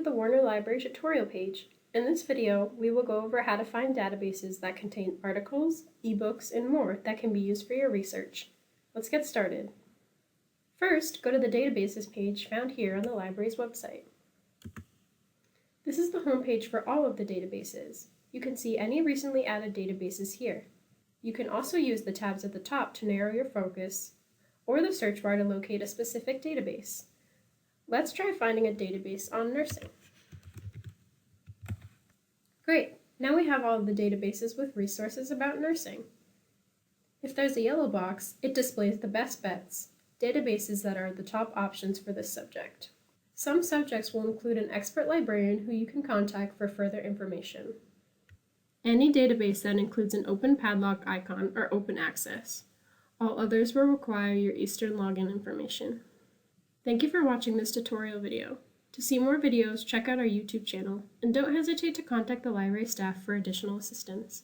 the Warner Library tutorial page. In this video, we will go over how to find databases that contain articles, ebooks, and more that can be used for your research. Let's get started. First, go to the databases page found here on the library's website. This is the homepage for all of the databases. You can see any recently added databases here. You can also use the tabs at the top to narrow your focus, or the search bar to locate a specific database. Let's try finding a database on nursing. Great, now we have all of the databases with resources about nursing. If there's a yellow box, it displays the best bets, databases that are the top options for this subject. Some subjects will include an expert librarian who you can contact for further information. Any database that includes an open padlock icon are open access. All others will require your Eastern login information. Thank you for watching this tutorial video. To see more videos, check out our YouTube channel, and don't hesitate to contact the library staff for additional assistance.